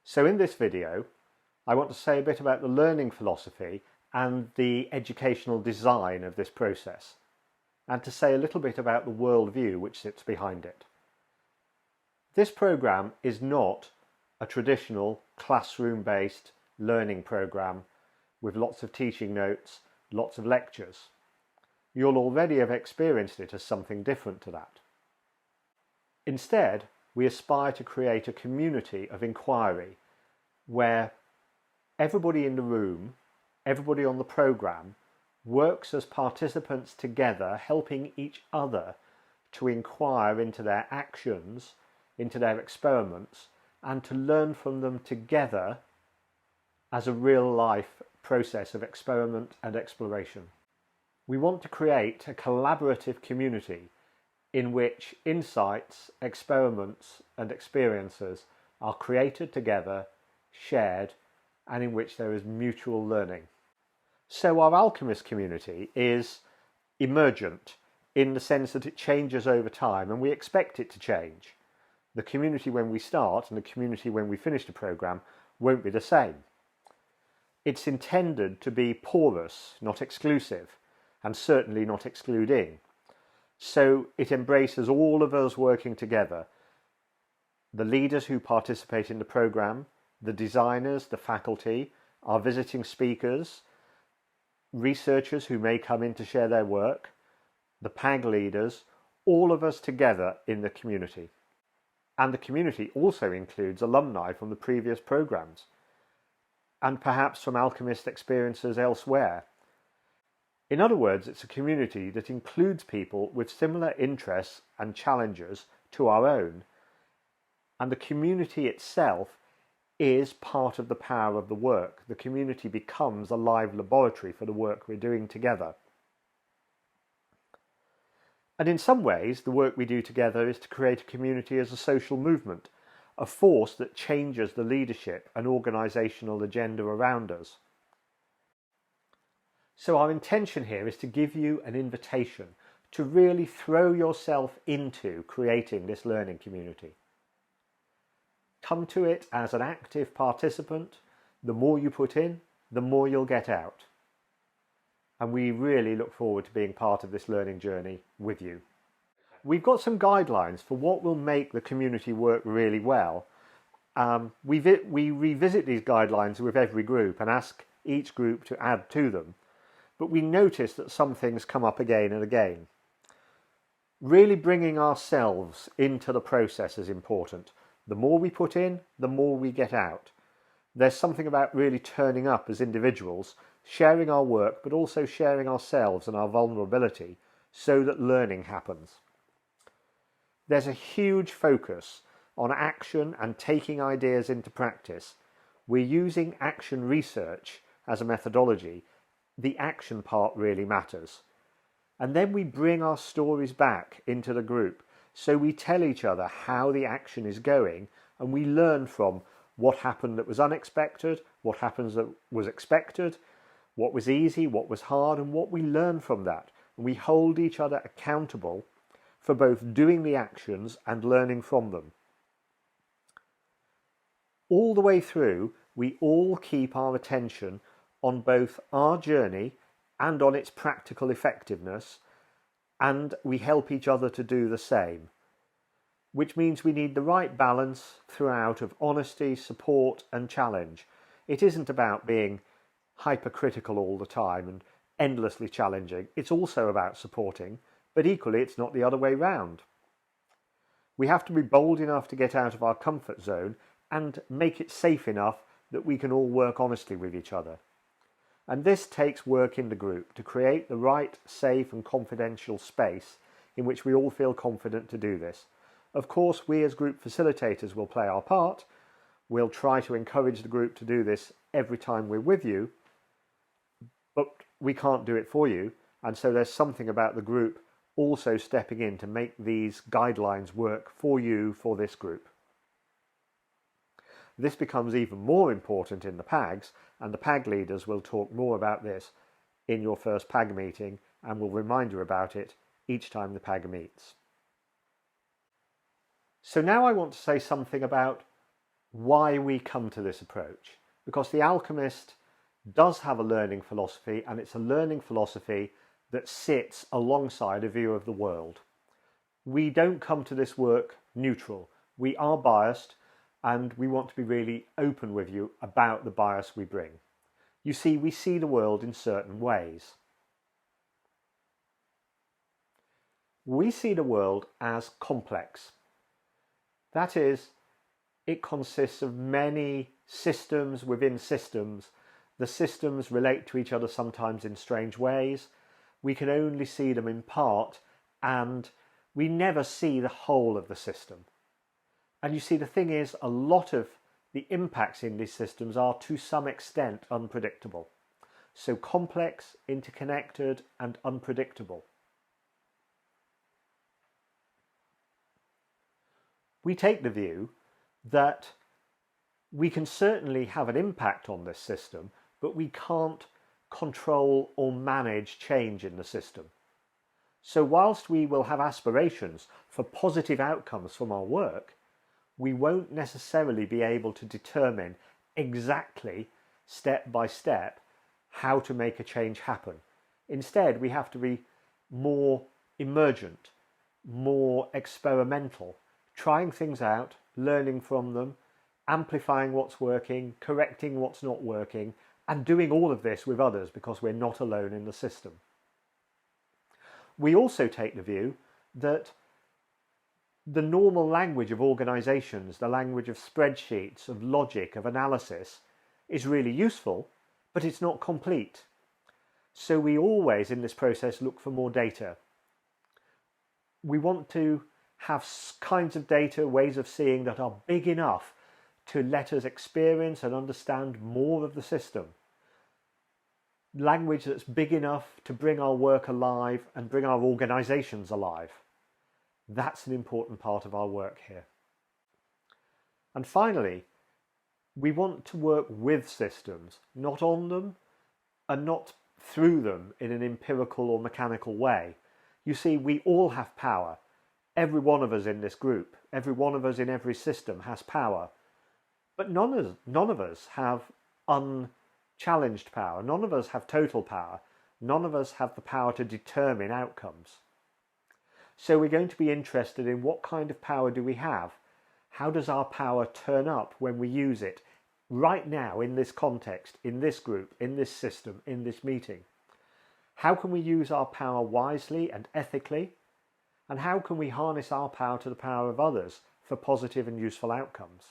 So in this video, I want to say a bit about the learning philosophy and the educational design of this process, and to say a little bit about the worldview which sits behind it. This program is not a traditional classroom-based learning program with lots of teaching notes, lots of lectures. You'll already have experienced it as something different to that. Instead, we aspire to create a community of inquiry where everybody in the room, everybody on the program, works as participants together, helping each other to inquire into their actions, into their experiments, and to learn from them together as a real-life process of experiment and exploration. We want to create a collaborative community in which insights, experiments, and experiences are created together, shared, and in which there is mutual learning. So our Alchemist community is emergent in the sense that it changes over time, and we expect it to change. The community when we start and the community when we finish the program won't be the same. It's intended to be porous, not exclusive, and certainly not excluding. So it embraces all of us working together, the leaders who participate in the program, the designers, the faculty, our visiting speakers, researchers who may come in to share their work, the PAG leaders, all of us together in the community. And the community also includes alumni from the previous programs, and perhaps from Alchemist experiences elsewhere. In other words, it's a community that includes people with similar interests and challenges to our own, and the community itself is part of the power of the work. The community becomes a live laboratory for the work we're doing together. And in some ways, the work we do together is to create a community as a social movement, a force that changes the leadership and organisational agenda around us. So our intention here is to give you an invitation to really throw yourself into creating this learning community. Come to it as an active participant. The more you put in, the more you'll get out. And we really look forward to being part of this learning journey with you. We've got some guidelines for what will make the community work really well. We revisit these guidelines with every group and ask each group to add to them. But we notice that some things come up again and again. Really bringing ourselves into the process is important. The more we put in, the more we get out. There's something about really turning up as individuals, sharing our work, but also sharing ourselves and our vulnerability so that learning happens. There's a huge focus on action and taking ideas into practice. We're using action research as a methodology. The action part really matters. And then we bring our stories back into the group. So we tell each other how the action is going, and we learn from what happened that was unexpected, what happens that was expected, what was easy, what was hard, and what we learn from that. And we hold each other accountable for both doing the actions and learning from them. All the way through, we all keep our attention on both our journey and on its practical effectiveness, and we help each other to do the same, which means we need the right balance throughout of honesty, support and challenge. It isn't about being hypercritical all the time and endlessly challenging. It's also about supporting, but equally it's not the other way round. We have to be bold enough to get out of our comfort zone and make it safe enough that we can all work honestly with each other. And this takes work in the group to create the right, safe and confidential space in which we all feel confident to do this. Of course, we as group facilitators will play our part. We'll try to encourage the group to do this every time we're with you, but we can't do it for you. And so there's something about the group also stepping in to make these guidelines work for you, for this group. This becomes even more important in the PAGs, and the PAG leaders will talk more about this in your first PAG meeting and will remind you about it each time the PAG meets. So now I want to say something about why we come to this approach. Because The Alchemist does have a learning philosophy, and it's a learning philosophy that sits alongside a view of the world. We don't come to this work neutral. We are biased, and we want to be really open with you about the bias we bring. You see, we see the world in certain ways. We see the world as complex. That is, it consists of many systems within systems. The systems relate to each other sometimes in strange ways. We can only see them in part, and we never see the whole of the system. And you see, the thing is, a lot of the impacts in these systems are to some extent unpredictable. So complex, interconnected, and unpredictable. We take the view that we can certainly have an impact on this system, but we can't control or manage change in the system. So whilst we will have aspirations for positive outcomes from our work, we won't necessarily be able to determine exactly, step by step, how to make a change happen. Instead, we have to be more emergent, more experimental, trying things out, learning from them, amplifying what's working, correcting what's not working, and doing all of this with others because we're not alone in the system. We also take the view that the normal language of organisations, the language of spreadsheets, of logic, of analysis, is really useful, but it's not complete. So we always, in this process, look for more data. We want to have kinds of data, ways of seeing that are big enough to let us experience and understand more of the system. Language that's big enough to bring our work alive and bring our organisations alive. That's an important part of our work here. And finally, we want to work with systems, not on them and not through them in an empirical or mechanical way. You see, we all have power. Every one of us in this group, every one of us in every system has power. But none of us have unchallenged power. None of us have total power. None of us have the power to determine outcomes. So we're going to be interested in what kind of power do we have? How does our power turn up when we use it right now in this context, in this group, in this system, in this meeting? How can we use our power wisely and ethically? And how can we harness our power to the power of others for positive and useful outcomes?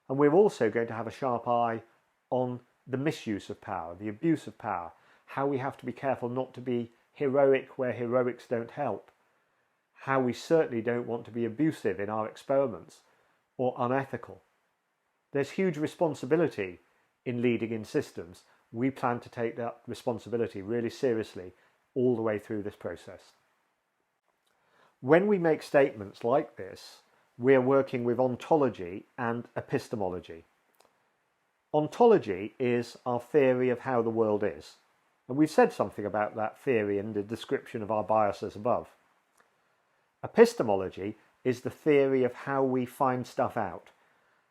And we're also going to have a sharp eye on the misuse of power, the abuse of power, how we have to be careful not to be heroic where heroics don't help, how we certainly don't want to be abusive in our experiments or unethical. There's huge responsibility in leading in systems. We plan to take that responsibility really seriously all the way through this process. When we make statements like this, we're working with ontology and epistemology. Ontology is our theory of how the world is, and we've said something about that theory in the description of our biases above. Epistemology is the theory of how we find stuff out,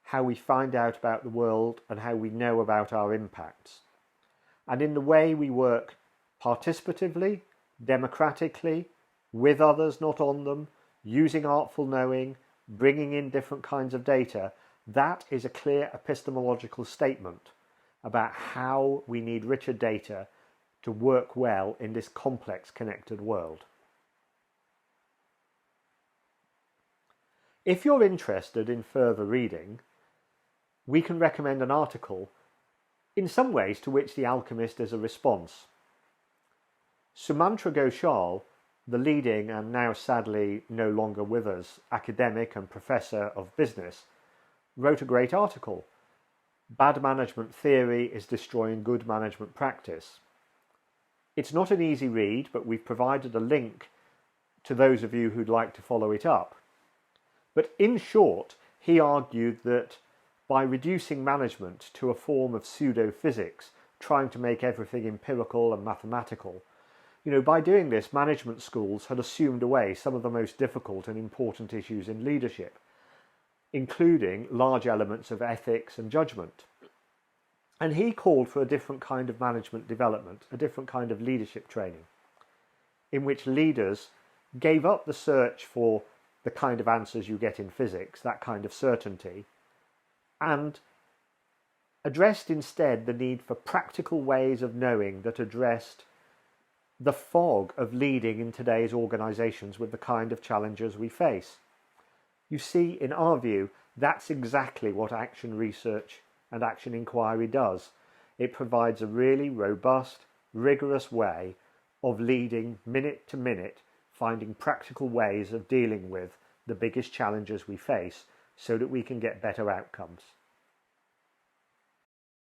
how we find out about the world and how we know about our impacts. And in the way we work participatively, democratically, with others, not on them, using artful knowing, bringing in different kinds of data, that is a clear epistemological statement about how we need richer data to work well in this complex connected world. If you're interested in further reading, we can recommend an article in some ways to which The Alchemist is a response. Sumantra Ghoshal, the leading and now sadly no longer with us academic and professor of business, wrote a great article. Bad management theory is destroying good management practice. It's not an easy read, but we've provided a link to those of you who'd like to follow it up. But in short, he argued that by reducing management to a form of pseudo-physics, trying to make everything empirical and mathematical, by doing this, management schools had assumed away some of the most difficult and important issues in leadership. including large elements of ethics and judgment. And he called for a different kind of management development, a different kind of leadership training, in which leaders gave up the search for the kind of answers you get in physics, that kind of certainty, and addressed instead the need for practical ways of knowing that addressed the fog of leading in today's organisations with the kind of challenges we face. You see, in our view, that's exactly what action research and action inquiry does. It provides a really robust, rigorous way of leading minute to minute, finding practical ways of dealing with the biggest challenges we face so that we can get better outcomes.